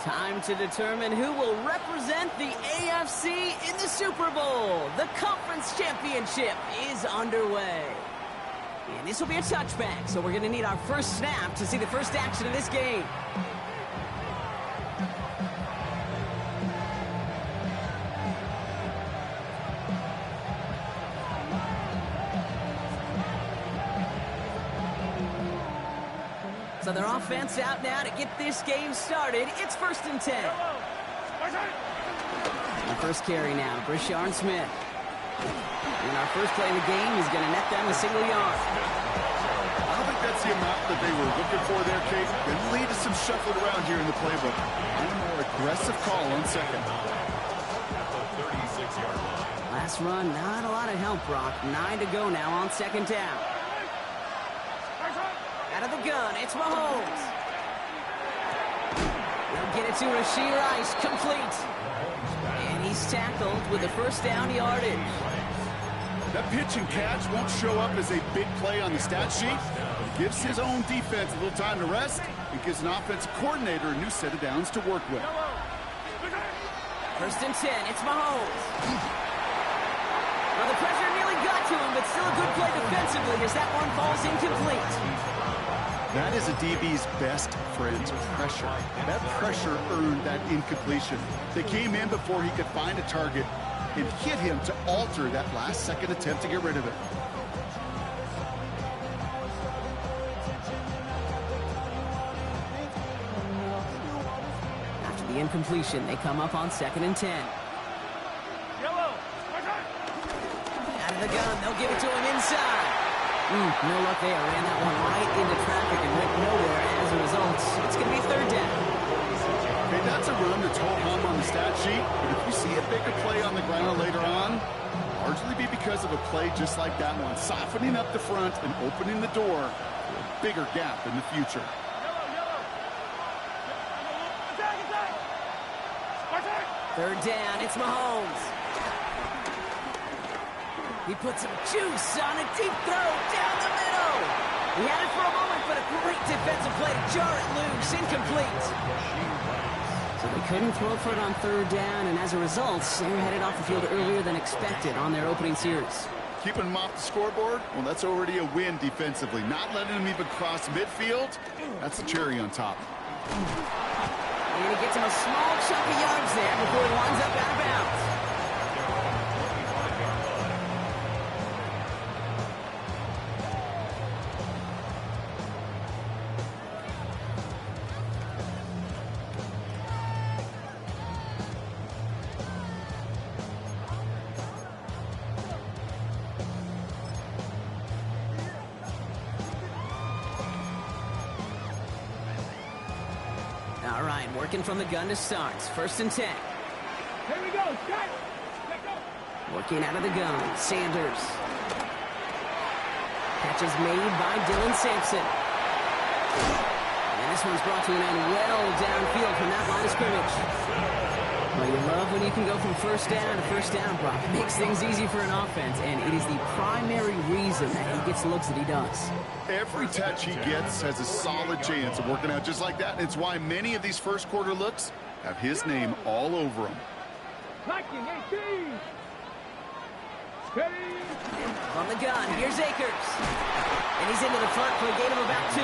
Time to determine who will represent the AFC in the Super Bowl. The Conference Championship is underway. And this will be a touchback, so we're going to need our first snap to see the first action of this game. So their offense out now to get this game started. It's 1st and 10. The first carry now, Brashard Smith. And our first play of the game is going to net them a single yard. I don't think that's the amount that they were looking for there, Kate. Going to lead to some shuffling around here in the playbook. And a more aggressive call on second. Last run, not a lot of help, Brock. 9 to go now on 2nd down. Out of the gun, it's Mahomes. They'll get it to Rashee Rice, complete. And he's tackled with the first down yardage. That pitch and catch won't show up as a big play on the stat sheet. It gives his own defense a little time to rest. It gives an offensive coordinator a new set of downs to work with. 1st and 10, it's Mahomes. Well, the pressure nearly got to him, but still a good play defensively as that one falls incomplete. That is a DB's best friend, pressure. That pressure earned that incompletion. They came in before he could find a target and hit him to alter that last-second attempt to get rid of it. After the incompletion, they come up on 2nd and 10. Out of the gun, they'll give it to him inside. No luck there. Ran that one right into traffic and went nowhere as a result. It's going to be 3rd down. Okay, that's a run that's whole hum on the stat sheet. But if you see a bigger play on the ground later on, largely be because of a play just like that one, softening up the front and opening the door for a bigger gap in the future. Third down, it's Mahomes. He puts some juice on a deep throw down the middle. He had it for a moment, but a great defensive play to jar it loose, incomplete. So they couldn't throw for it on 3rd down, and as a result, they're headed off the field earlier than expected on their opening series. Keeping them off the scoreboard, well, that's already a win defensively. Not letting them even cross midfield, that's the cherry on top. And he gets him a small chunk of yards there before he winds up out of bounds. All right, working from the gun to start. 1st and 10. Here we go. Working out of the gun, Sanders. Catch is made by Dylan Sampson. And this one's brought to an end well downfield from that line of scrimmage. Well, you love when you can go from 1st down to 1st down, Brock. It makes things easy for an offense, and it is the primary reason that he gets the looks that he does. Every touch he gets has a solid chance of working out just like that. It's why many of these first quarter looks have his name all over them. Blocking 18. Steady. On the gun, here's Akers. And he's into the front for a gain of about 2.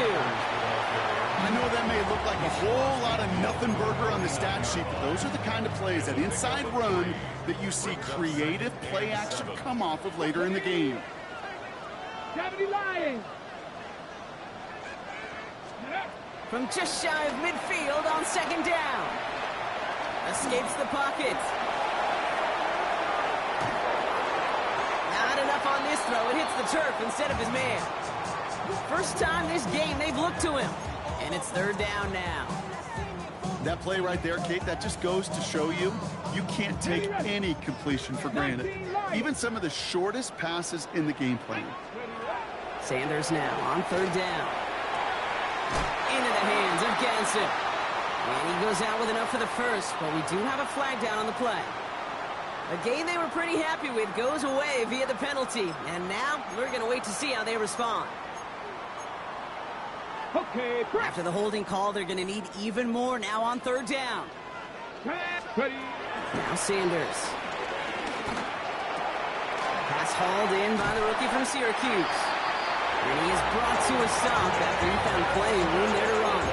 I know that may look like a whole lot of nothing burger on the stat sheet, but those are the kind of plays, that inside run, that you see creative play action come off of later in the game. Cavity line. From just shy of midfield on 2nd down. Escapes the pocket. Not enough on this throw. It hits the turf instead of his man. First time this game they've looked to him. And it's 3rd down now. That play right there, Kate, that just goes to show you can't take any completion for granted. Even some of the shortest passes in the game plan. Sanders now on 3rd down. Into the hands of Ganson. And he goes out with enough for the first, but we do have a flag down on the play. A game they were pretty happy with goes away via the penalty. And now we're going to wait to see how they respond. Okay, press. After the holding call, they're going to need even more now on third down. Ready. Now Sanders. Pass hauled in by the rookie from Syracuse. And he is brought to a stop after he found plenty of room there to run.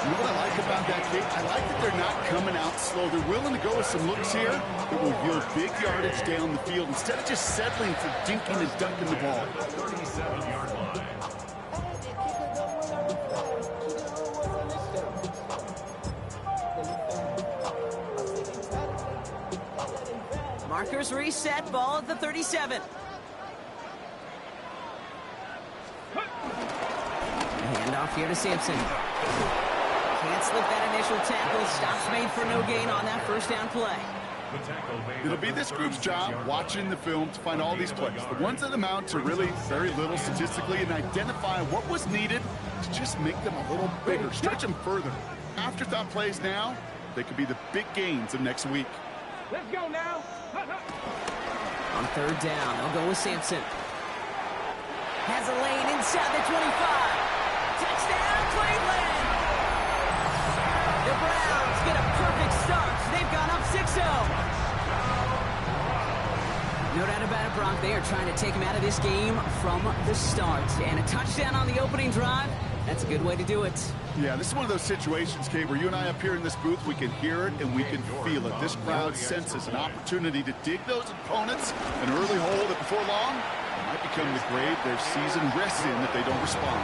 You know what I like about that kick? I like that they're not coming out slow. They're willing to go with some looks here that will yield big yardage down the field instead of just settling for dinking and dunking the ball. 37-yard line. Markers reset, ball at the 37. Handoff here to Sampson. Can't slip that initial tackle. Stops made for no gain on that first down play. It'll be this group's job watching the film to find all these plays. The ones that amount to really very little statistically and identify what was needed to just make them a little bigger, stretch them further. Afterthought plays now, they could be the big gains of next week. Let's go now. On third down, they'll go with Sampson. Has a lane inside the 25. Touchdown, Cleveland! The Browns get a perfect start. They've gone up 6-0. No doubt about it, Brock. They are trying to take him out of this game from the start. And a touchdown on the opening drive, that's a good way to do it. Yeah, this is one of those situations, Kate, where you and I up here in this booth, we can hear it and we can feel it. This crowd senses an opportunity to dig those opponents an early hole that before long might become the grave their season rests in if they don't respond.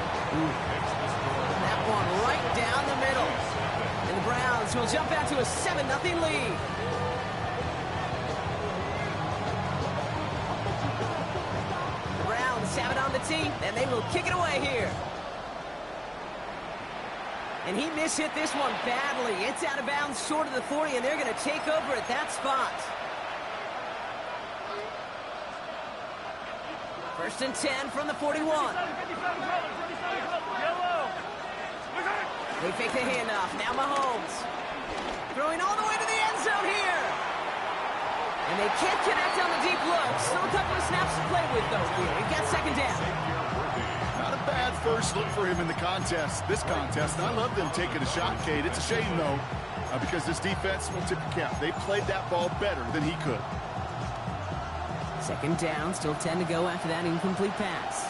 That one right down the middle. And the Browns will jump out to a 7-0 lead. The Browns have it on the tee, and they will kick it away here. And he mishit this one badly. It's out of bounds short of the 40, and they're going to take over at that spot. First and 10 from the 41. They fake the handoff. Now Mahomes. Throwing all the way to the end zone here. And they can't connect on the deep look. Still a couple of snaps to play with, though, here. He got second down. Not a bad first look for him in the contest, this contest. And I love them taking a shot, Kate. It's a shame, though, because this defense will tip the cap. They played that ball better than he could. Second down, still 10 to go after that incomplete pass.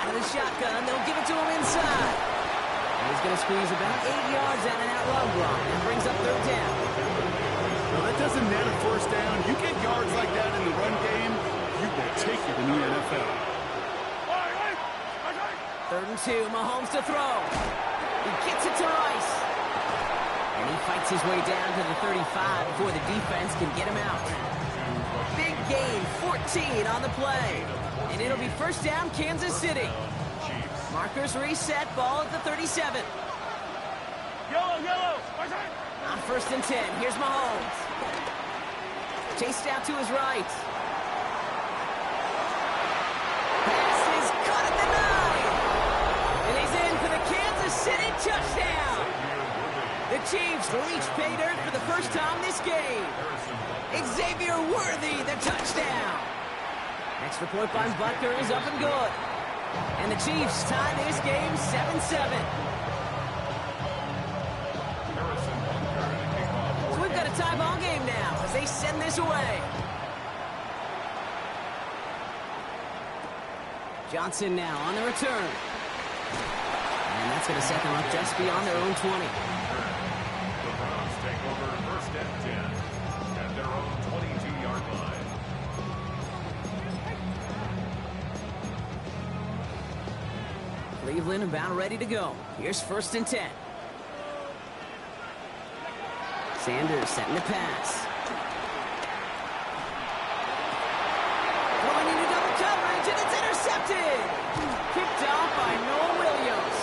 Out of the shotgun, they'll give it to him inside. And he's going to squeeze about 8 yards out of that run block and brings up third down. Well, that doesn't net a first down. You get yards like that in the run game, you will take it in the NFL. Third and 2, Mahomes to throw. He gets it to Rice. And he fights his way down to the 35 before the defense can get him out. Big gain, 14 on the play. And it'll be first down, Kansas City. Markers reset, ball at the 37. On first and 10, here's Mahomes. Chased out to his right. Pass is caught at the 9. And he's in for the Kansas City touchdown. The Chiefs reach pay dirt for the first time this game. Xavier Worthy, the touchdown. Extra point by Butker is up and good. And the Chiefs tie this game 7-7. So we've got a tie ball game now as they send this away. Johnson now on the return. And that's going to set them up just beyond their own 20. The Browns take over first and 10 at their own 22-yard line. Cleveland about ready to go. Here's first and 10. Sanders setting the pass. Throwing into double coverage, and it's intercepted. Picked off by Noah Williams.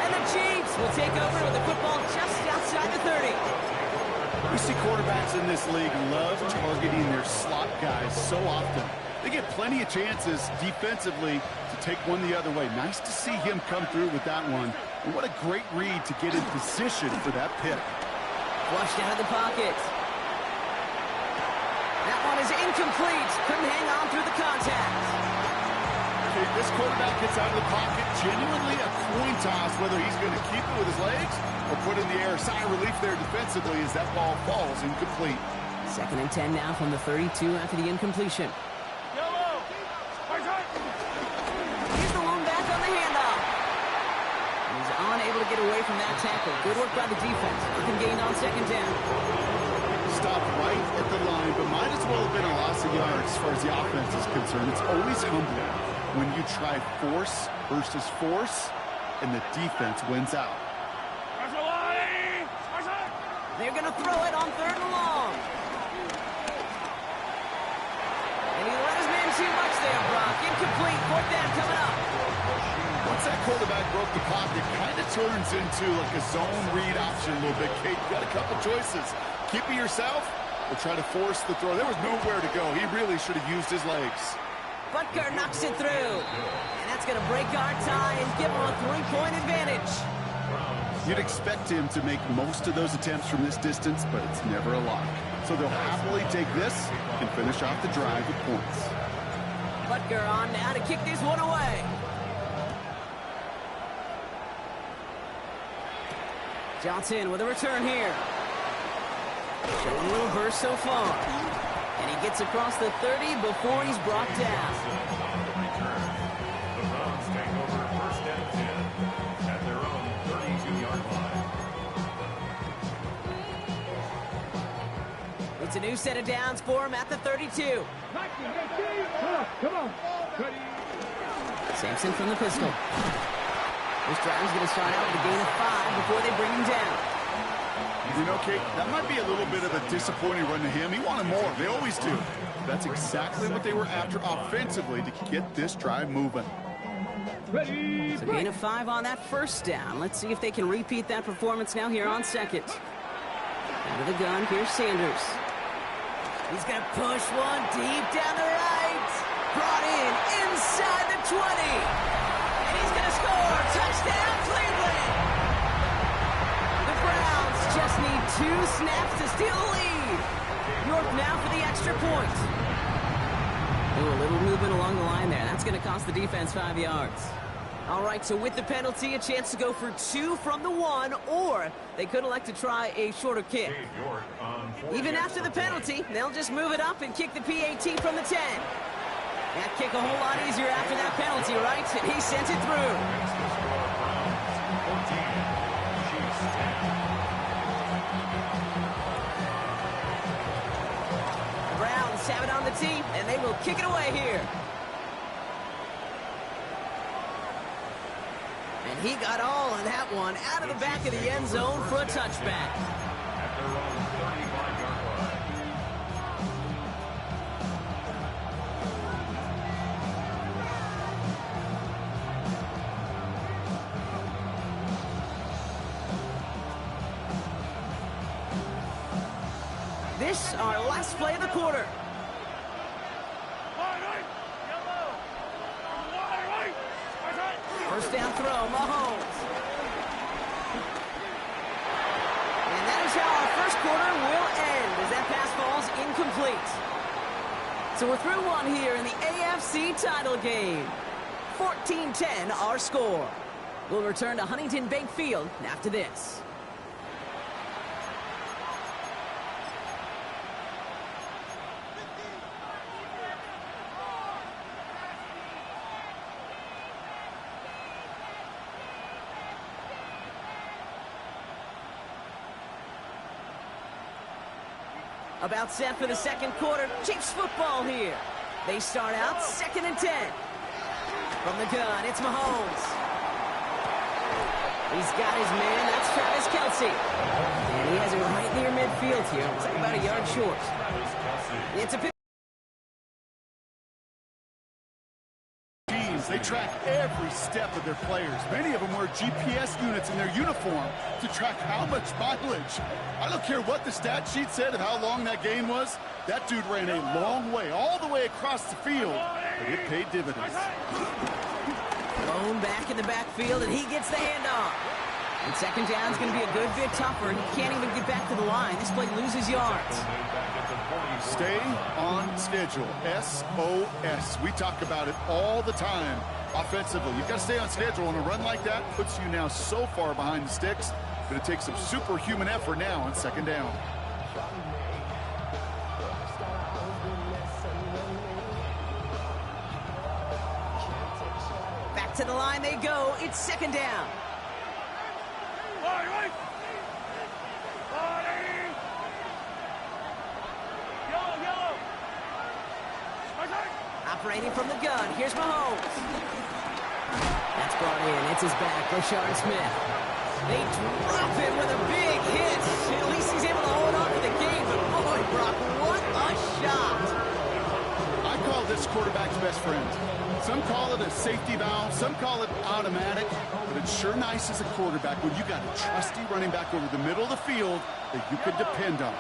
And the Chiefs will take over with the football just outside the 30. We see quarterbacks in this league love targeting their slot guys so often. They get plenty of chances defensively to take one the other way. Nice to see him come through with that one. And what a great read to get in position for that pick. Flushed out of the pocket. That one is incomplete. Couldn't hang on through the contact. this quarterback gets out of the pocket, genuinely a coin toss whether he's going to keep it with his legs or put it in the air. Sigh of relief there defensively as that ball falls incomplete. 2nd and 10 now from the 32 after the incompletion. He's the lone back on the handoff. He's unable to get away from that tackle. Good work by the defense. Nothing gained on 2nd down. Stopped right at the line, but might as well have been a loss of yards as far as the offense is concerned. It's always humbling when you try force versus force, and the defense wins out. They're going to throw it on 3rd and long. And he let his man too much there, Brock. Incomplete. 4th down coming up. Once that quarterback broke the pocket, kind of turns into like a zone read option a little bit. Kate, you got a couple choices. Keep it yourself or try to force the throw. There was nowhere to go. He really should have used his legs. Butker knocks it through. And that's going to break our tie and give him a 3-point advantage. You'd expect him to make most of those attempts from this distance, but it's never a lock. So they'll happily take this and finish off the drive with points. Butker on now to kick this one away. Johnson with a return here. Showing a little burst so far. And he gets across the 30 before he's brought down. The Browns take over 1st and 10 at their own 32-yard line. It's a new set of downs for him at the 32. Come on. Sampson from the pistol. This drive is going to start out with a gain of 5 before they bring him down. You know, Kate, that might be a little bit of a disappointing run to him. He wanted more. They always do. That's exactly what they were after offensively to get this drive moving. So gain of 5 on that 1st down. Let's see if they can repeat that performance now here on 2nd. Out of the gun, here's Sanders. He's going to push one deep down the right. Brought in inside the 20. And he's going to score. Touchdown, Cleveland. The Browns just need 2 snaps to steal the lead. York now for the extra point. Ooh, a little movement along the line there. That's going to cost the defense 5 yards. All right, so with the penalty, a chance to go for 2 from the 1, or they could elect to try a shorter kick. Even after the penalty, they'll just move it up and kick the PAT from the 10. That kick a whole lot easier after that penalty, right? And he sent it through. The Browns have it on the tee, and they will kick it away here. And he got all of that one out of the back of the end zone for a touchback. At their own 35-yard line. This our last play of the quarter. First down throw, Mahomes. And that is how our first quarter will end as that pass falls incomplete. So we're through one here in the AFC title game. 14-10 our score. We'll return to Huntington Bank Field after this. About set for the second quarter. Chiefs football here. They start out 2nd and 10. From the gun, it's Mahomes. He's got his man. That's Travis Kelce. And he has it right near midfield here. It's like about a yard short. It's a pick. They track every step of their players. Many of them wear GPS units in their uniform to track how much mileage. I don't care what the stat sheet said of how long that game was. That dude ran a long way, all the way across the field, but it paid dividends. Lone back in the backfield, and he gets the handoff. And 2nd down is going to be a good bit tougher. He can't even get back to the line. This play loses yards. Stay on schedule. SOS. We talk about it all the time. Offensively, you've got to stay on schedule, and a run like that puts you now so far behind the sticks that it takes some superhuman effort now on second down. Back to the line they go. It's second down. Operating from the gun, here's Mahomes. That's brought in, it's his back, Rashard Smith. They drop him with a big hit. At least he's able to hold on to the game, but boy, Brock, what a shot. I call this quarterback's best friend. Some call it a safety valve, some call it automatic, but it's sure nice as a quarterback when you got a trusty running back over the middle of the field that you can depend on.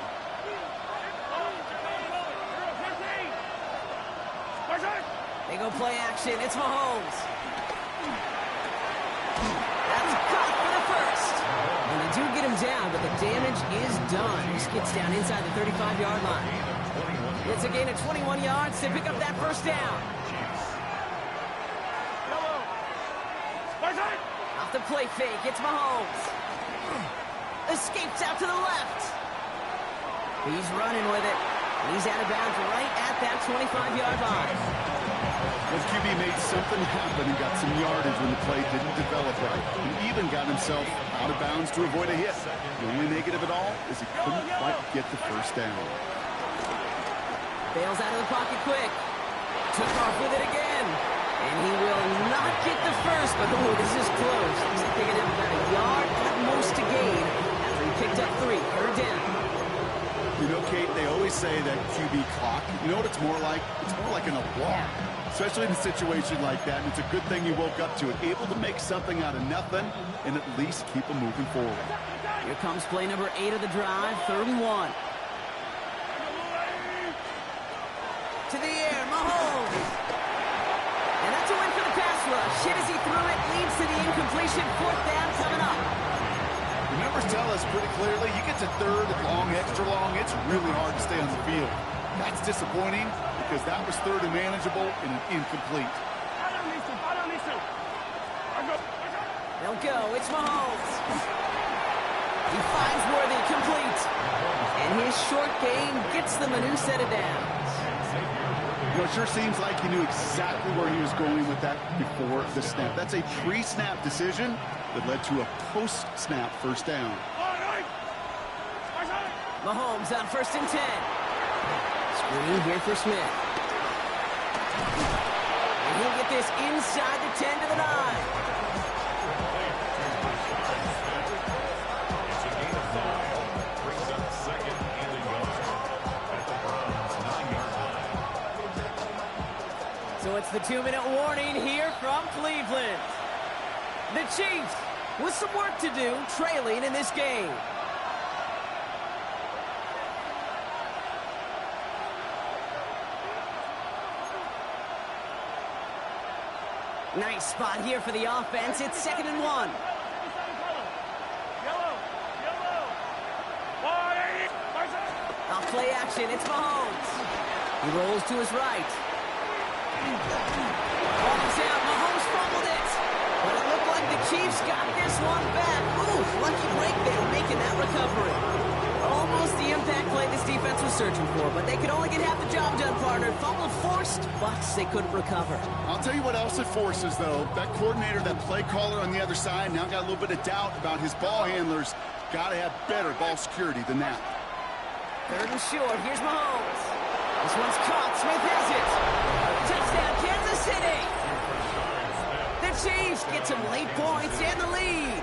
They go play action. It's Mahomes. That's caught for the first. And they do get him down, but the damage is done. He skids down inside the 35-yard line. It's a gain of 21 yards to pick up that first down. Off the play fake, it's Mahomes. Escapes out to the left. He's running with it. He's out of bounds right at that 25-yard line. The QB made something happen and got some yardage when the play didn't develop right. He even got himself out of bounds to avoid a hit. The only negative at all is he couldn't quite get the first down. Bails out of the pocket quick. Took off with it again. And he will not get the first, but oh, this is close. Looks like they're going to have about a yard at most to gain after he picked up 3. Third down. You know, Kate, they always say that QB clock, you know what it's more like? It's more like an alarm, especially in a situation like that. And it's a good thing you woke up to it, able to make something out of nothing and at least keep them moving forward. Here comes play number 8 of the drive, 3rd and 1. To the air, Mahomes. And that's a win for the pass rush. Hit as he threw it, leads to the incompletion. 4th down coming up. The numbers tell us pretty clearly, you get to 3rd and long, extra long, it's really hard to stay on the field. That's disappointing because that was 3rd and manageable and an incomplete. They'll go. It's Mahomes. He finds Worthy, complete. And his short game gets them a new set of downs. You know, it sure seems like he knew exactly where he was going with that before the snap. That's a pre-snap decision that led to a post-snap first down. Mahomes on 1st and 10. Screen here for Smith. And he'll get this inside the 10 to the 9. It's a gain of 5. Brings up 2nd and a yard at the Browns' 9-yard line. So it's the 2-minute warning here from Cleveland. The Chiefs with some work to do, trailing in this game. Nice spot here for the offense. It's 2nd and 1. Off play action, it's Mahomes. He rolls to his right. Ball's out, Mahomes fumbled it. But it looked like the Chiefs got this one back. Ooh, lucky break there, making that recovery. Almost the impact play this defense was searching for, but they could only get half the job done, partner. Fumble forced, but they couldn't recover. I'll tell you what else it forces, though. That coordinator, that play caller on the other side, now got a little bit of doubt about his ball handlers. Got to have better ball security than that. 3rd and short, here's Mahomes. This one's caught, Smith has it. Touchdown, Kansas City. The Chiefs get some late points and the lead.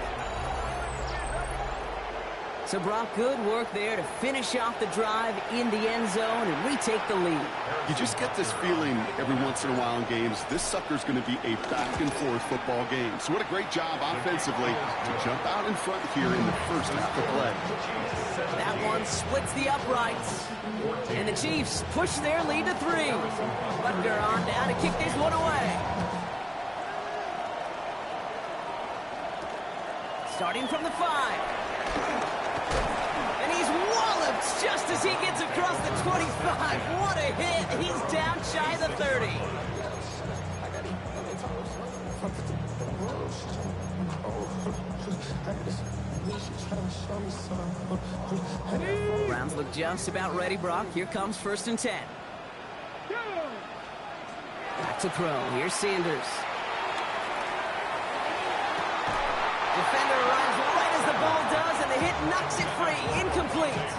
So, Brock, good work there to finish off the drive in the end zone and retake the lead. You just get this feeling every once in a while in games, this sucker's going to be a back-and-forth football game. So what a great job offensively to jump out in front here in the first half of play. That one splits the uprights. And the Chiefs push their lead to 3. Butker on down to kick this one away. Starting from the 5. And he's walloped just as he gets across the 25. What a hit. He's down shy of the 30. look just about ready, Brock. Here comes 1st and 10. Back to throw. Here's Sanders. Defender runs right as the ball does, and the hit knocks it free. Incomplete.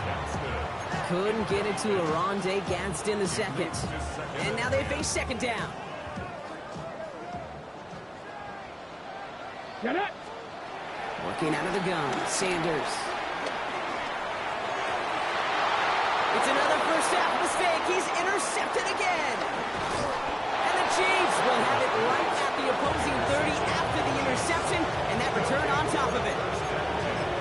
Couldn't get it to Oronde Gadsden the second. And now they face 2nd down. Get it. Working out of the gun. Sanders. It's another first half mistake. He's intercepted again. And the Chiefs will have it right at the opposing 30 after the interception, and that return on top of it.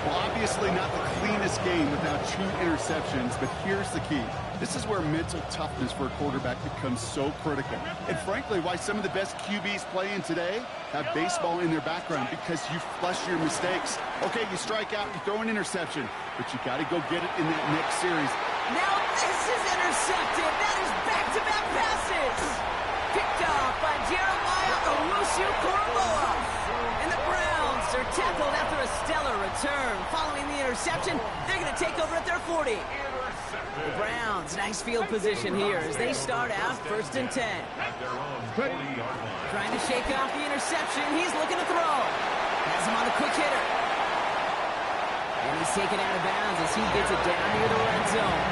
Well, obviously not the cleanest game without 2 interceptions, but here's the key. This is where mental toughness for a quarterback becomes so critical. And frankly, why some of the best QBs playing today have baseball in their background, because you flush your mistakes. Okay, you strike out, you throw an interception, but you got to go get it in that next series. Now this is intercepted. That is back-to-back passes. Picked off by Jeremiah Owusu-Koramoah. And the Browns are tackled after a stellar return. Following the interception, they're going to take over at their 40. The Browns, nice field position here as they start out 1st and 10. Trying to shake off the interception. He's looking to throw. Has him on the quick hitter. And he's taken out of bounds as he gets it down near the red zone.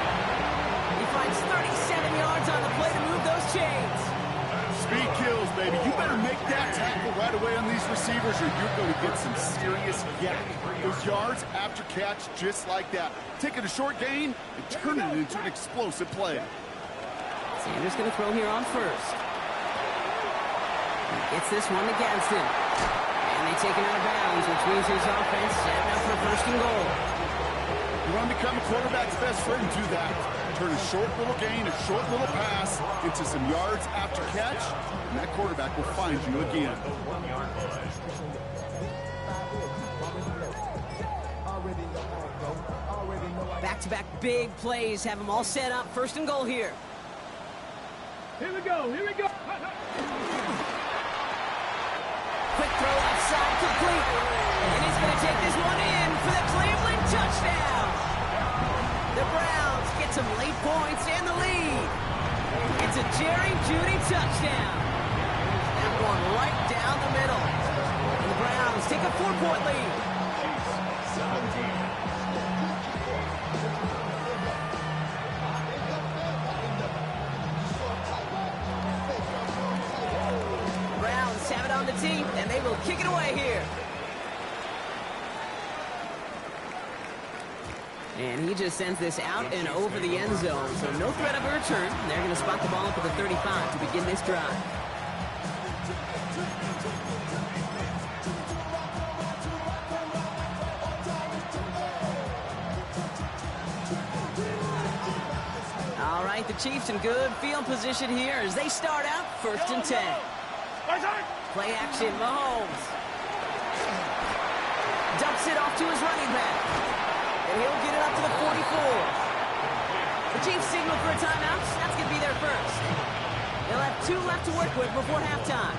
He finds 37 yards on the play to move those chains. Speed kills, baby. You better make that tackle right away on these receivers or you're going to get some serious yak. Those yards after catch just like that. Taking a short gain and turning it into an explosive play. Sanders going to throw here on 1st. He gets this one to Gadsden. And they take it out of bounds, which means his offense setting up for 1st and goal. You want to become a quarterback's best friend, do that. Turn a short little gain, a short little pass into some yards after catch, and that quarterback will find you again. Back-to-back big plays have them all set up. 1st and goal here. Here we go. Here we go. Quick throw outside, complete. And he's going to take this one in for the Cleveland touchdown. The Browns get some late points and the lead. It's a Jerry Jeudy touchdown. That one right down the middle. And the Browns take a 4-point lead. 17. Browns have it on the team, and they will kick it away here. And he just sends this out and over the end zone, so no threat of a return. They're going to spot the ball up at the 35 to begin this drive. All right, the Chiefs in good field position here as they start out 1st and 10. Play action, Mahomes. Dumps it off to his running back. And he'll get it up to the 44. The Chiefs signal for a timeout. That's going to be their first. They'll have 2 left to work with before halftime.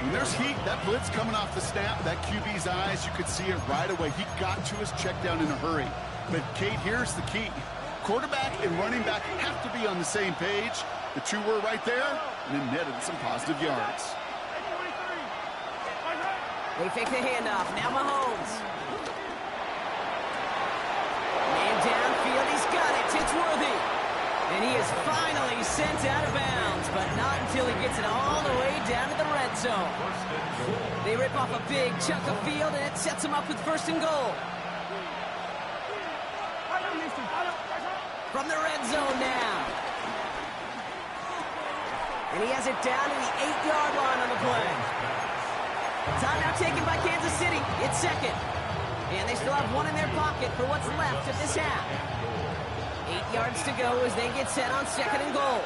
When there's heat, that blitz coming off the snap, that QB's eyes, you could see it right away. He got to his check down in a hurry. But, Kate, here's the key. Quarterback and running back have to be on the same page. The 2 were right there, and then netted some positive yards. They fake the handoff. Now Mahomes. And downfield, he's got it. It's Worthy. And he is finally sent out of bounds, but not until he gets it all the way down to the red zone. They rip off a big chunk of field, and it sets him up with 1st and goal. From the red zone now. And he has it down to the 8-yard line on the play. Timeout taken by Kansas City. It's 2nd. And they still have 1 in their pocket for what's left of this half. 8 yards to go as they get set on 2nd and goal.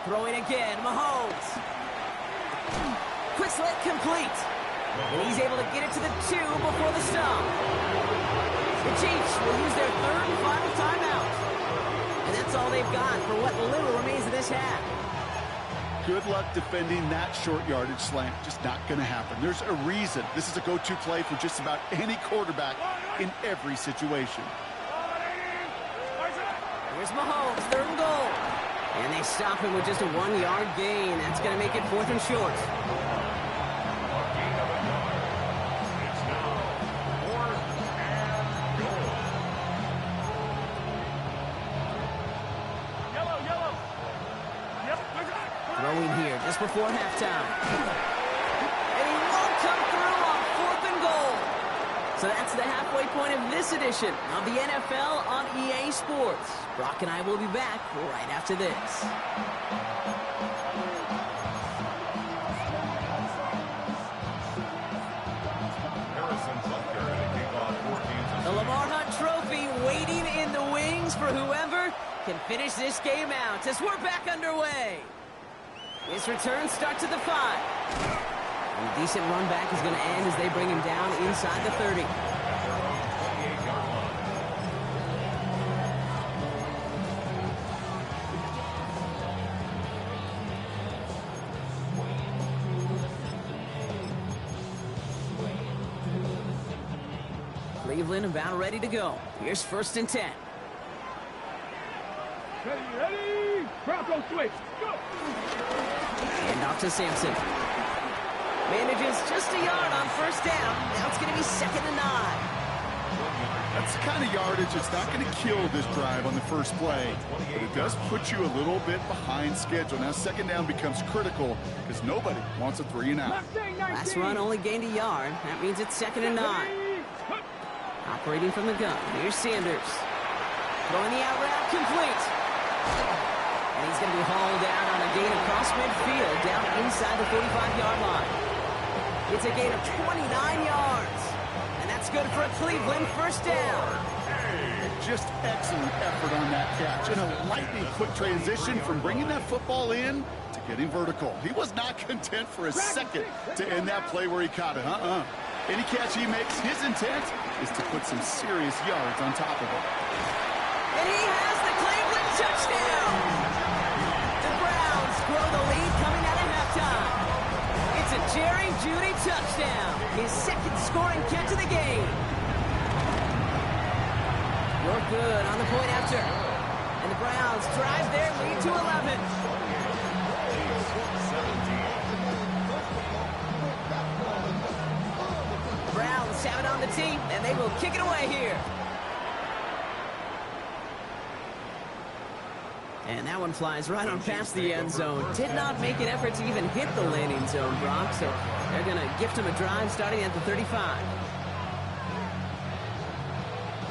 Throwing again, Mahomes. Quick slant complete. And he's able to get it to the 2 before the stop. The Chiefs will use their 3rd and final timeout. And that's all they've got for what little remains of this half. Good luck defending that short yardage slant. Just not going to happen. There's a reason. This is a go-to play for just about any quarterback. in every situation. Here's Mahomes, 3rd and goal. And they stop him with just a 1-yard gain. That's going to make it 4th and short. It's now 4th and goal. Yellow. Yep. Throwing here just before halftime. And he won't come through on 4th and goal. So that's the halfway point of this edition of the NFL on EA Sports. Brock and I will be back right after this. Harrison Butker to kick off for Kansas The City. Lamar Hunt Trophy waiting in the wings for whoever can finish this game out as we're back underway. This return starts at the 5. And a decent run back is going to end as they bring him down inside the 30. 28-yard line. Cleveland about ready to go. Here's 1st and 10. Ready. Bronco switch. Go. And off to Sampson. Manages just a yard on 1st down. Now it's going to be 2nd and 9. That's the kind of yardage that's not going to kill this drive on the first play. But it does put you a little bit behind schedule. Now 2nd down becomes critical because nobody wants a 3 and out. Mustang 19. Last run only gained a yard. That means it's 2nd and 9. Operating from the gun. Here's Sanders. Throwing the out route complete. And he's going to be hauled down on a gain across midfield down inside the 45-yard line. It's a gain of 29 yards. And that's good for a Cleveland 1st down. Just excellent effort on that catch. And a lightning quick transition from bringing that football in to getting vertical. He was not content for a second to end that play where he caught it. Any catch he makes, his intent is to put some serious yards on top of it. And he has the Cleveland touchdown. The Browns grow the lead coming out of halftime. It's a Jerry Jeudy touchdown. His 2nd scoring catch of the game. You're good on the point after. And the Browns drive their lead to 11. Browns have it on the tee, and they will kick it away here. And that one flies right on past the end zone. Did not make an effort to even hit the landing zone, Brock. So they're going to gift him a drive starting at the 35.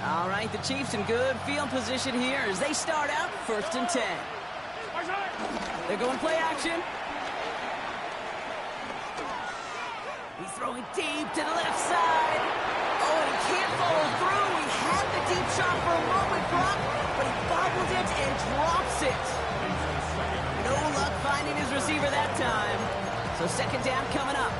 All right, the Chiefs in good field position here as they start out 1st and 10. They're going play action. He's throwing deep to the left side. Oh, and he can't follow through. He had the deep shot for a moment, Brock, but he bobbled it and drops it. No luck finding his receiver that time. So 2nd down coming up.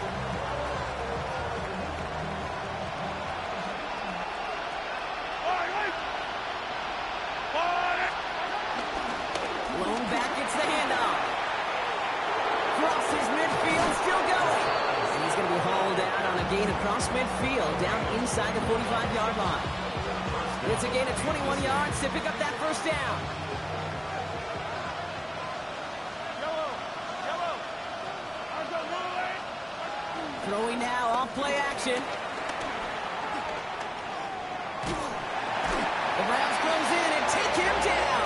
Blown back gets the handoff. Crosses midfield, still going. And he's going to be hauled out on a gain across midfield down inside the 45-yard line. It's a gain of 21 yards to pick up that 1st down. Throwing now off play action. The Browns close in and take him down.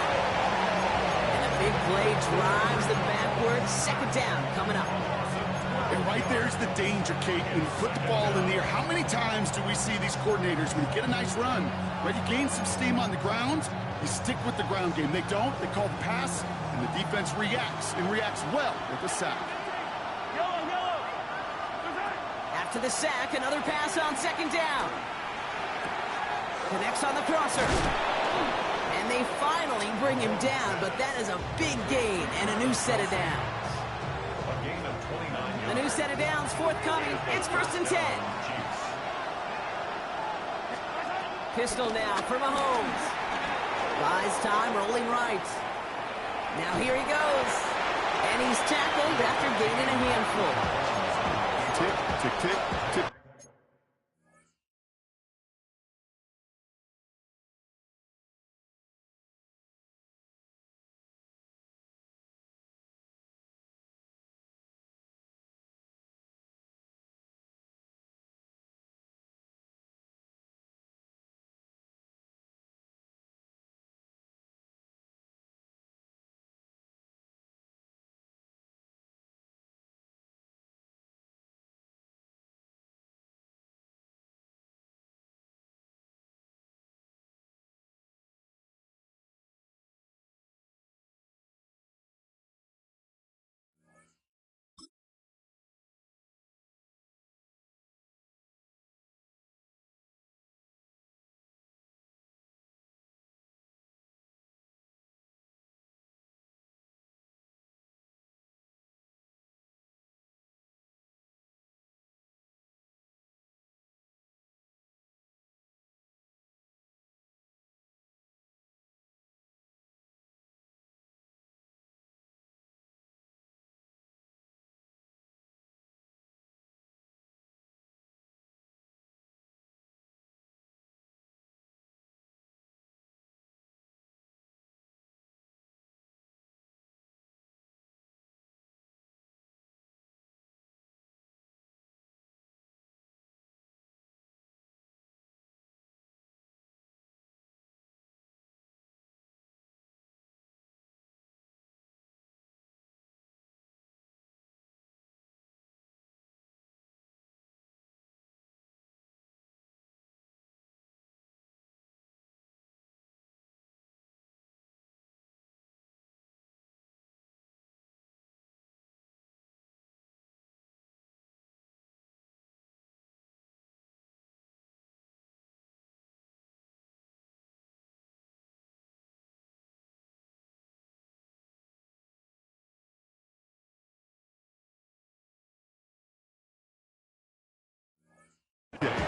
And a big play drives them backwards. 2nd down coming up. And right there's the danger, Kate. When you put the ball in the air, how many times do we see these coordinators, when you get a nice run, right, you gain some steam on the ground, you stick with the ground game. They don't. They call the pass, and the defense reacts, and reacts well with the sack. After the sack, another pass on 2nd down. Connects on the crosser. And they finally bring him down, but that is a big gain and a new set of downs. A gain of 29 yards. A new set of downs forthcoming. It's 1st and 10. Pistol now for Mahomes. Buys time, rolling right. Now here he goes. And he's tackled after gaining a handful. Tick, tick, tick, tick.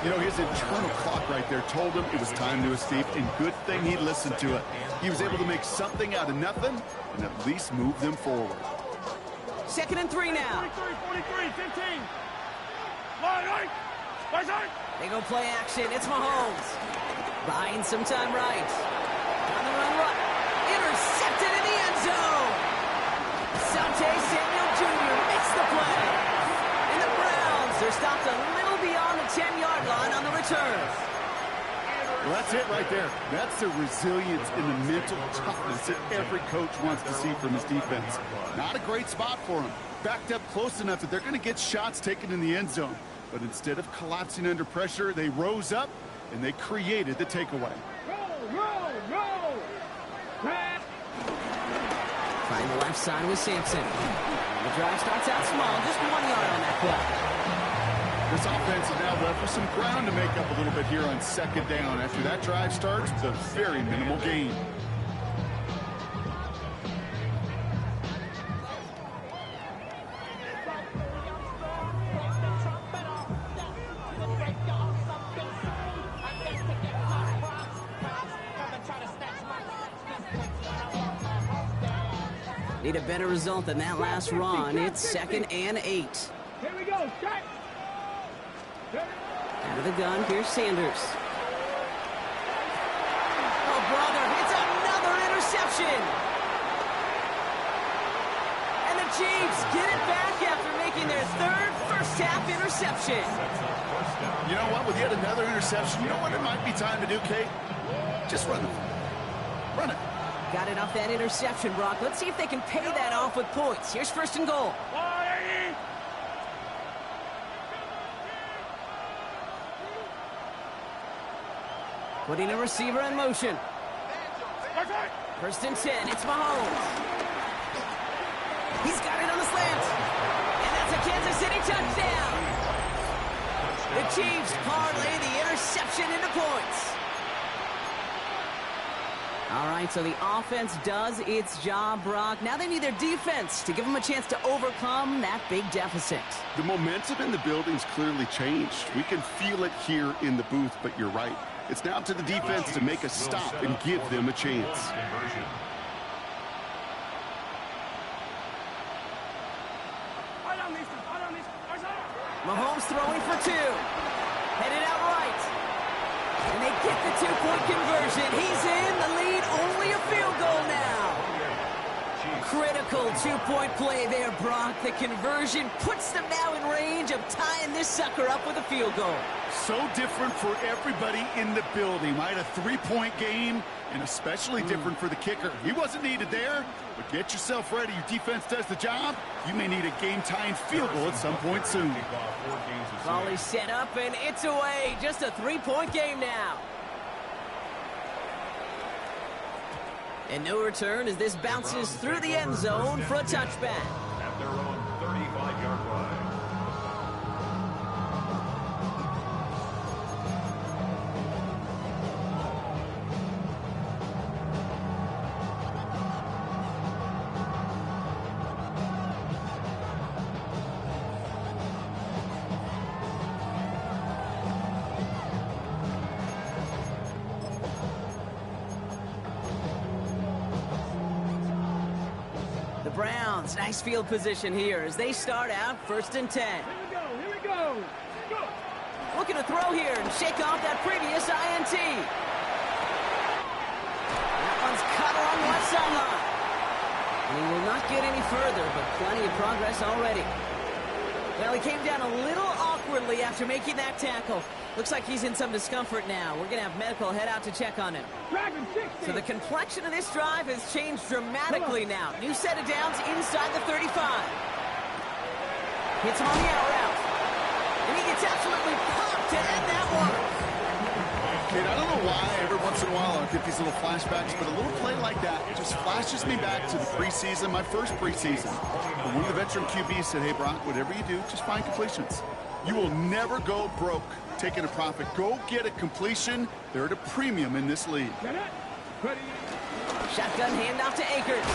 You know, his internal clock right there told him it was time to escape, and good thing he listened to it. He was able to make something out of nothing and at least move them forward. 2nd and 3 now. 43, 15. Line, They go play action. It's Mahomes. Buying some time right. On the run. Intercepted in the end zone. Sante Samuel Jr. makes the play. And the Browns are stopped a little beyond the 10-yard line on the return. Well, that's it right there. That's the resilience and the mental toughness that every coach wants to see from his defense. Not a great spot for him. Backed up close enough that they're going to get shots taken in the end zone. But instead of collapsing under pressure, they rose up and they created the takeaway. roll. Pass. Trying the left side with Sampson. The drive starts out small, just 1 yard on that play. This offense is now left with some ground to make up a little bit here on 2nd down. After that drive starts, it's a very minimal gain. Need a better result than that last run. It's 2nd and 8. Here we go. Strike. Out of the gun, here's Sanders. Oh, brother, it's another interception. And the Chiefs get it back after making their 3rd first-half interception. You know what? With yet another interception, you know what it might be time to do, Kate? Just run it. Run it. Got it off that interception, Brock. Let's see if they can pay that off with points. Here's 1st and goal. Putting a receiver in motion. 1st and 10. It's Mahomes. He's got it on the slant. And that's a Kansas City touchdown. The Chiefs parlay the interception into points. All right, so the offense does its job, Brock. Now they need their defense to give them a chance to overcome that big deficit. The momentum in the building's clearly changed. We can feel it here in the booth, but you're right. It's now to the defense to make a stop and give them a chance. Mahomes throwing for 2. Headed out right. And they get the 2-point conversion. He's in the lead. Only a field goal now. Critical 2-point play there, Brock. The conversion puts them now in range of tying this sucker up with a field goal. So different for everybody in the building, right? A 3-point game, and especially different for the kicker. He wasn't needed there, but get yourself ready. Your defense does the job. You may need a game-tying field goal at some point soon. Volley set up, and it's away. Just a 3-point game now. And no return as this bounces through the end zone for a touchback. At their own 35-yard line. Browns, nice field position here as they start out 1st and 10. Here we go. Go. Looking to throw here and shake off that previous INT. That one's cut along one sideline. And he will not get any further, but plenty of progress already. Well, he came down a little awkwardly after making that tackle. Looks like he's in some discomfort now. We're going to have medical head out to check on him. So the complexion of this drive has changed dramatically now. New set of downs inside the 35. Hits him on the out route. And he gets absolutely popped to end that one. Kid, I don't know why every once in a while I get these little flashbacks, but a little play like that just flashes me back to the preseason, my first preseason. And one of the veteran QBs said, hey, Brock, whatever you do, just find completions. You will never go broke taking a profit. Go get a completion. They're at a premium in this league. Shotgun handoff to Akers.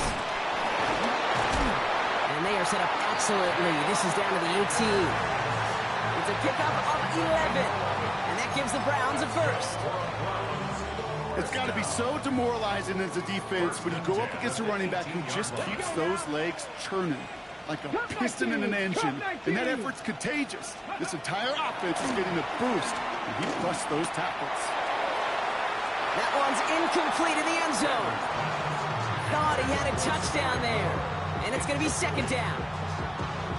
And they are set up excellently. This is down to the 18. It's a pickup of 11. And that gives the Browns a first. It's got to be so demoralizing as a defense when you go up against a running back who just keeps those legs churning like a piston in an engine. And that effort's contagious. This entire offense is getting a boost, and he busts those tackles. That one's incomplete in the end zone. Thought he had a touchdown there. And it's going to be second down.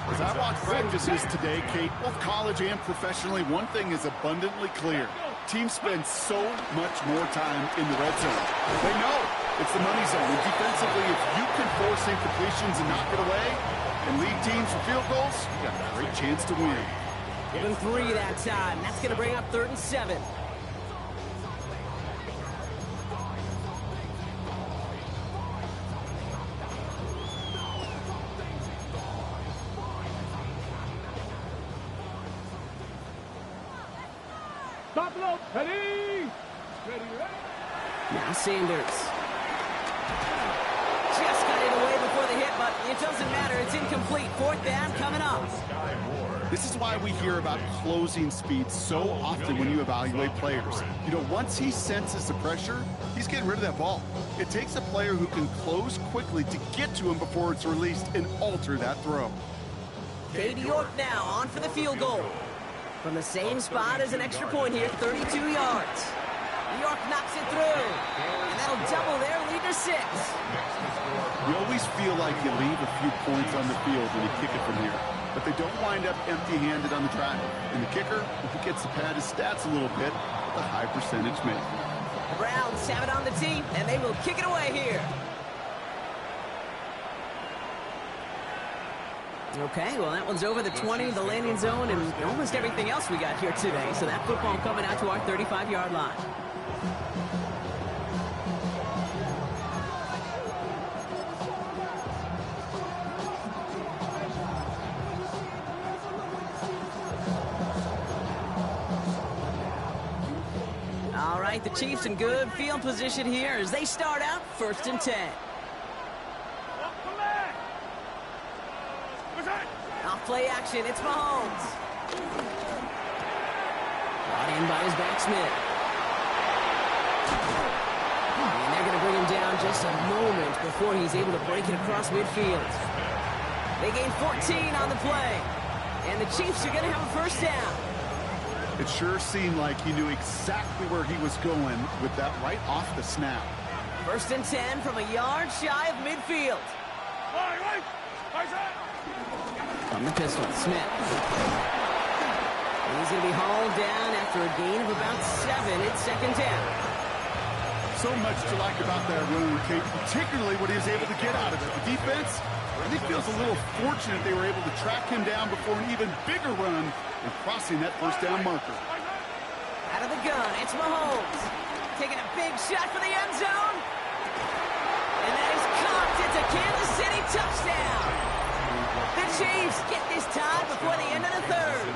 As I watch practices today, Kate, both college and professionally, one thing is abundantly clear. Teams spend so much more time in the red zone. They know it's the money zone. And defensively, if you can force incompletions and knock it away and lead teams for field goals, you got a great chance to win. Give him 3 that time. That's going to bring up 3rd and 7. Stop low. Ready. Ready, ready. Now Sanders. Just got it away before the hit, but it doesn't matter. It's incomplete. 4th down coming up. This is why we hear about closing speed so often when you evaluate players. You know, once he senses the pressure, he's getting rid of that ball. It takes a player who can close quickly to get to him before it's released and alter that throw. Katie York now on for the field goal. From the same spot as an extra point here, 32 yards. York knocks it through, and that'll double their lead to 6. You always feel like you leave a few points on the field when you kick it from here, but they don't wind up empty-handed on the track. And the kicker, if he gets to pad his stats a little bit, with a high percentage make. The Browns have it on the tee, and they will kick it away here. Okay, well, that one's over the 20, the landing zone, and almost everything else we got here today. So that football coming out to our 35-yard line. All right, the Chiefs in good field position here as they start out 1st and 10. Off play action, it's Mahomes. Brought in by his backsmith. And they're going to bring him down just a moment before he's able to break it across midfield. They gain 14 on the play. And the Chiefs are going to have a 1st down. It sure seemed like he knew exactly where he was going with that right off the snap. 1st and 10 from a yard shy of midfield. From the pistol, Smith. And he's going to be hauled down after a gain of about 7. It's 2nd down. So much to like about that run, Kate, particularly what he was able to get out of it. The defense, I think, feels a little fortunate they were able to track him down before an even bigger run and crossing that 1st down marker. Out of the gun, it's Mahomes. Taking a big shot for the end zone. And that is caught. It's a Kansas City touchdown. The Chiefs get this tied before the end of the 3rd.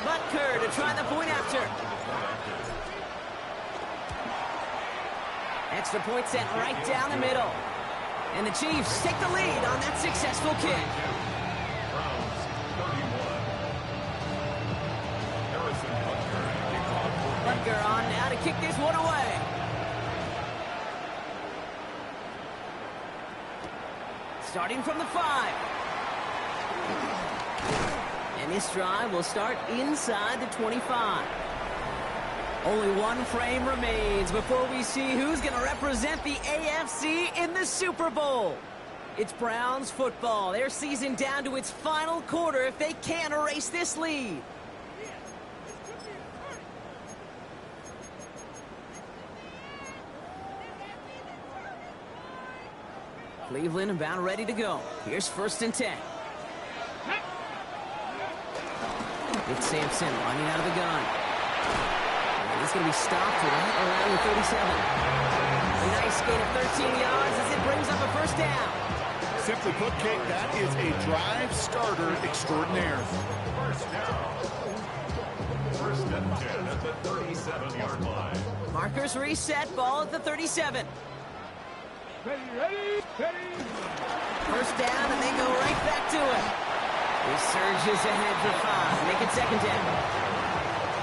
Butker to try the point after. Extra point sent right down the middle. And the Chiefs take the lead on that successful kick. Butker on now to kick this one away. Starting from the 5. And this drive will start inside the 25. Only one frame remains before we see who's going to represent the AFC in the Super Bowl. It's Browns football. Their season down to its final quarter if they can't erase this lead. Cleveland about ready to go. Here's 1st and 10. It's Sampson running out of the gun. And he's going to be stopped right around the 37. A nice gain of 13 yards as it brings up a 1st down. Simply put, Kate, that is a drive starter extraordinaire. 1st down. 1st and 10 at the 37-yard line. Markers reset, ball at the 37. Ready, ready, ready. 1st down, and they go right back to it. He surges ahead for 5. Make it second down.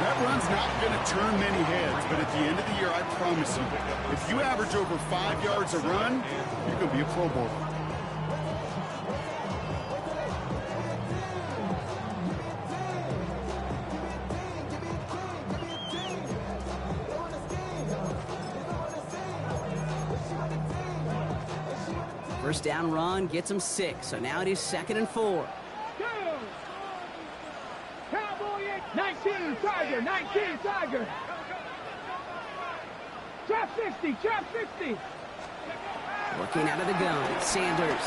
That run's not going to turn many heads, but at the end of the year, I promise you, if you average over 5 yards a run, you're going to be a Pro Bowler. First down run gets him 6, so now it is 2nd and 4. Go! Cowboy 19, Tiger, 19, Tiger. Trap 60, trap 60. Looking out of the gun, Sanders.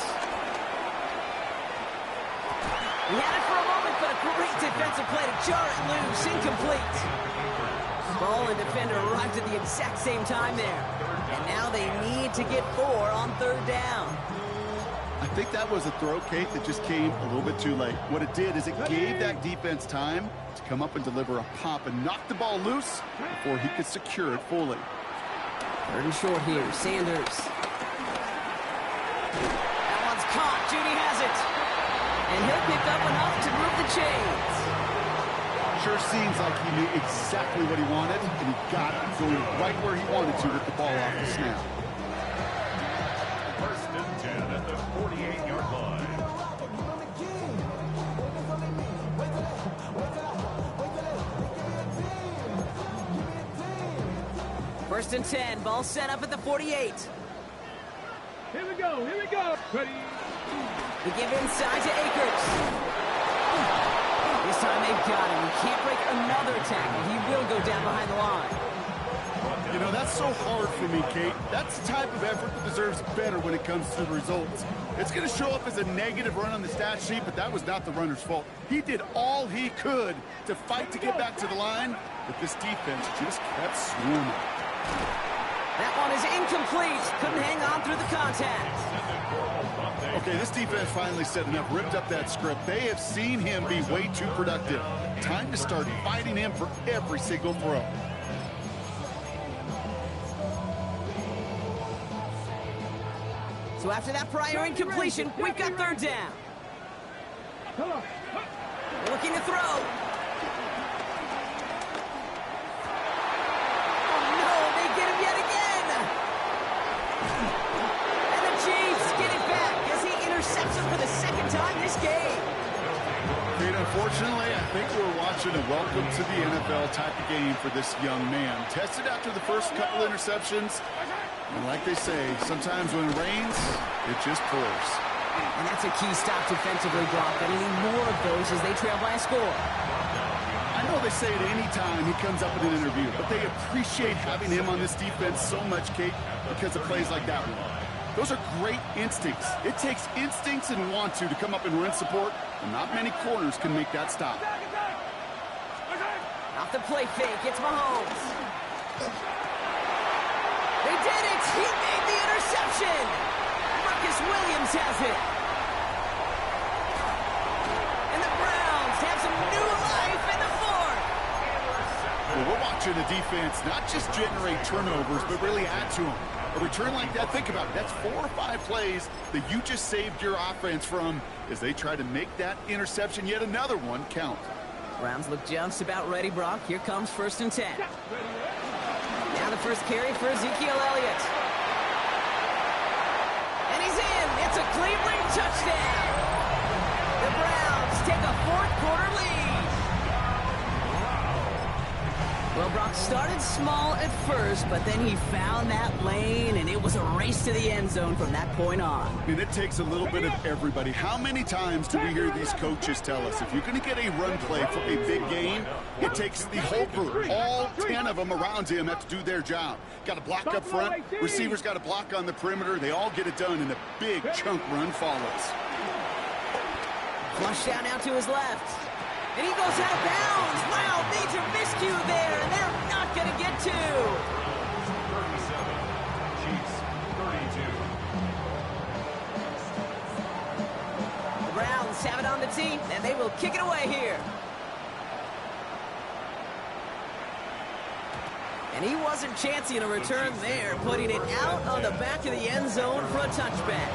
He had it for a moment, but a great defensive play to jar it loose, incomplete. Ball and defender arrived at the exact same time there. And now they need to get 4 on 3rd down. I think that was a throw, Kate, that just came a little bit too late. What it did is it gave that defense time to come up and deliver a pop and knock the ball loose before he could secure it fully. 3rd and short here, Sanders. That one's caught, Judy has it. And he'll pick up enough to move the chains. Sure seems like he knew exactly what he wanted, and he got it going right where he wanted to with the ball off the snap. 1st and 10 at the 48-yard line. First and 10, ball set up at the 48. Here we go, here we go. Ready? They give inside to Akers. This time they've got him. He can't break another tackle. He will go down behind the line. You know, that's so hard for me, Kate. That's the type of effort that deserves better when it comes to the results. It's going to show up as a negative run on the stat sheet, but that was not the runner's fault. He did all he could to fight to get back to the line, but this defense just kept swarming. That one is incomplete. Couldn't hang on through the contact. Okay, this defense finally set enough, ripped up that script. They have seen him be way too productive. Time to start fighting him for every single throw. So after that prior incompletion, we've got 3rd down. Come on. Looking to throw. Oh no, they get him yet again. And the Chiefs get it back as he intercepts him for the 2nd time this game. Kate, unfortunately, I think we're watching a welcome to the NFL type of game for this young man. Tested after the first couple interceptions. And like they say, sometimes when it rains, it just pours. And that's a key stop defensively, Brock. And they need more of those as they trail by a score. I know they say it any time he comes up in an interview, but they appreciate having him on this defense so much, Kate, because of plays like that one. Those are great instincts. It takes instincts and want to come up and run support, and not many corners can make that stop. Off the play fake, it's Mahomes. They did it! He made the interception! Marcus Williams has it. And the Browns have some new life in the 4th. Well, we're watching the defense not just generate turnovers, but really add to them. A return like that, think about it, that's 4 or 5 plays that you just saved your offense from as they try to make that interception, yet another one, count. Browns look just about ready, Brock. Here comes 1st and 10. Now the first carry for Ezekiel Elliott. And he's in. It's a Cleveland touchdown. The Browns take a 4th quarter lead. Well, Brock started small at first, but then he found that lane, and it was a race to the end zone from that point on. And it takes a little bit of everybody. How many times do we hear these coaches tell us, if you're going to get a run play for a big game, it takes the whole crew, all 10 of them around him have to do their job. Got to block up front, receivers got to block on the perimeter, they all get it done, and a big chunk run follows. Flush down now to his left. And he goes out of bounds. Wow, major miscue there, and they're not going to get 2. 37, Chiefs 32. The Browns have it on the tee, and they will kick it away here. And he wasn't chancing a return there, putting it out on the back of the end zone for a touchback.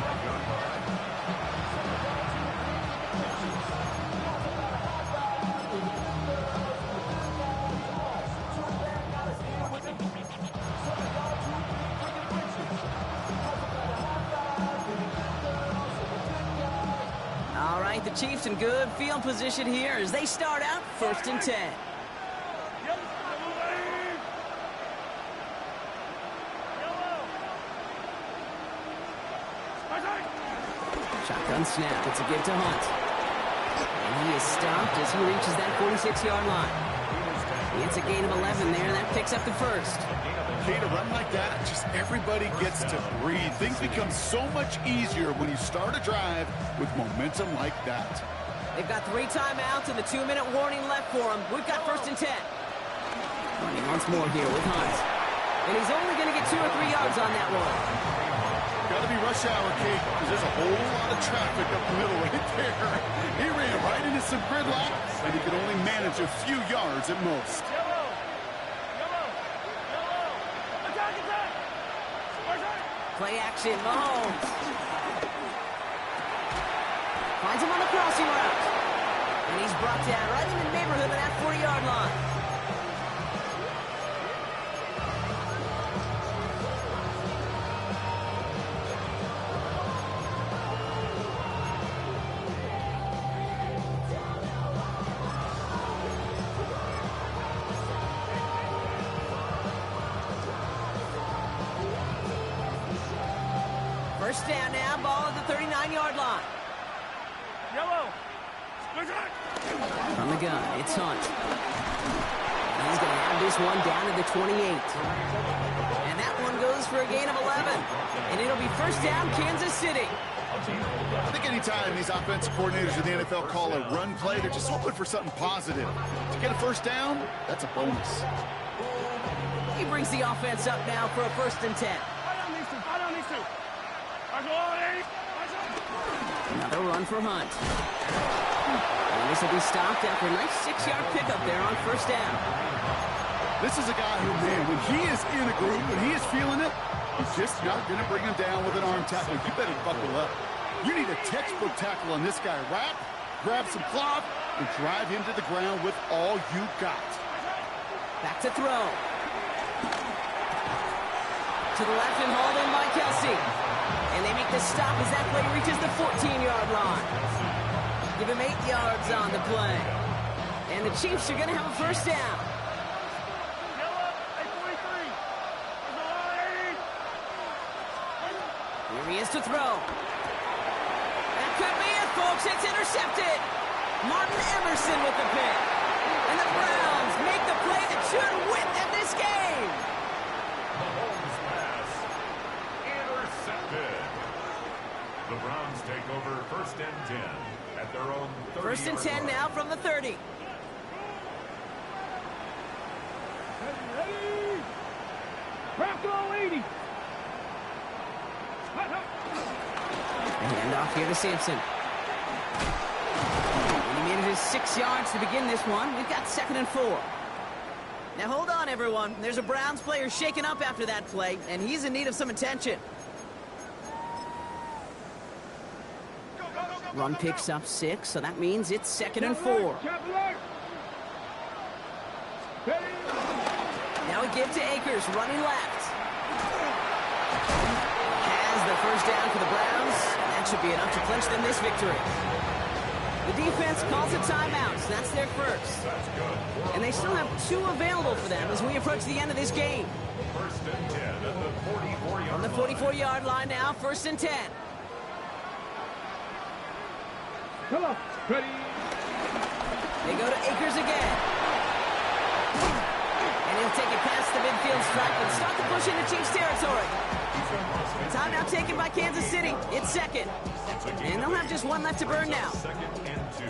All right, the Chiefs in good field position here as they start out 1st and 10. Shotgun snap. It's a give to Hunt. And he is stopped as he reaches that 46-yard line. It's a gain of 11 there, and that picks up the first. Okay, to run like that, just everybody gets to breathe. Things become so much easier when you start a drive with momentum like that. They've got 3 timeouts and the 2-minute warning left for them. We've got 1st and 10. Running once more here with Hunt. And he's only going to get 2 or 3 yards on that one. Got to be rush hour, Kate, because there's a whole lot of traffic up the middle right there. He ran right into some gridlock, and he could only manage a few yards at most. Play action, Mahomes. Finds him on the crossing route. And he's brought down right in the neighborhood of that 40-yard line. First down now, ball at the 39-yard line. From the gun, it's Hunt. He's going to have this one down to the 28. And that one goes for a gain of 11. And it'll be first down, Kansas City. I think anytime these offensive coordinators in the NFL call a run play, they're just hoping for something positive. To get a first down, that's a bonus. He brings the offense up now for a 1st and 10. Another run for Hunt. And this will be stopped after a nice 6-yard pickup there on first down. This is a guy who, man, when he is in a groove, when he is feeling it, he's just not going to bring him down with an arm tackle. You better buckle up. You need a textbook tackle on this guy. Wrap, grab some cloth, and drive him to the ground with all you got. Back to throw. To the left and hauled in by Kelsey. And they make the stop as that play reaches the 14-yard line. Give him 8 yards on the play. And the Chiefs are going to have a first down. Here he is to throw. That could be it, folks. It's intercepted. Martin Emerson with the pick. And the Browns make the play that should win them this game. Mahomes pass intercepted. The Browns take over 1st and 10 at their own 30-yard 1st and 10 now from the 30. Ready? Crack all 80. And off here to Sampson. And he made it his 6 yards to begin this one. We've got 2nd and 4. Now hold on, everyone. There's a Browns player shaken up after that play, and he's in need of some attention. Run picks up 6, so that means it's 2nd and 4. Now we give to Akers, running left. Has the first down for the Browns. That should be enough to clinch them this victory. The defense calls a timeout, so that's their first. And they still have 2 available for them as we approach the end of this game. 1st and 10 at the 44-yard On the 44-yard line now, 1st and 10. Come on, ready? They go to Akers again. And he'll take it past the midfield stripe and start to push into Chiefs territory. Timeout taken by Kansas City. It's 2nd. And they'll have just 1 left to burn now.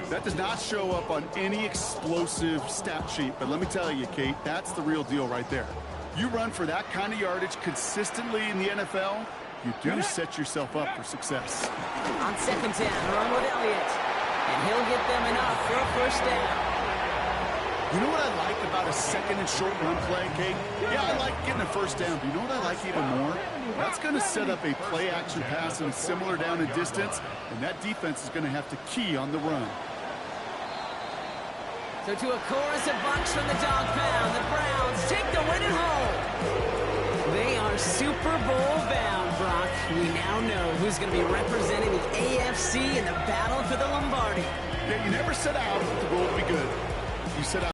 That does not show up on any explosive stat sheet, but let me tell you, Kate, that's the real deal right there. You run for that kind of yardage consistently in the NFL, you do set yourself up for success. On 2nd down, run with Elliott. And he'll get them enough for a first down. You know what I like about a 2nd and short run play, Kate? Yeah, I like getting a first down, but you know what I like even more? That's going to set up a play-action pass and similar down and distance, and that defense is going to have to key on the run. So to a chorus of bucks from the dog pound, the Browns take the win at home. They are Super Bowl bound, Brock. We now know who's going to be representing the AFC in the battle for the Lombardi. Yeah, you never set out that the goal would be good. You set out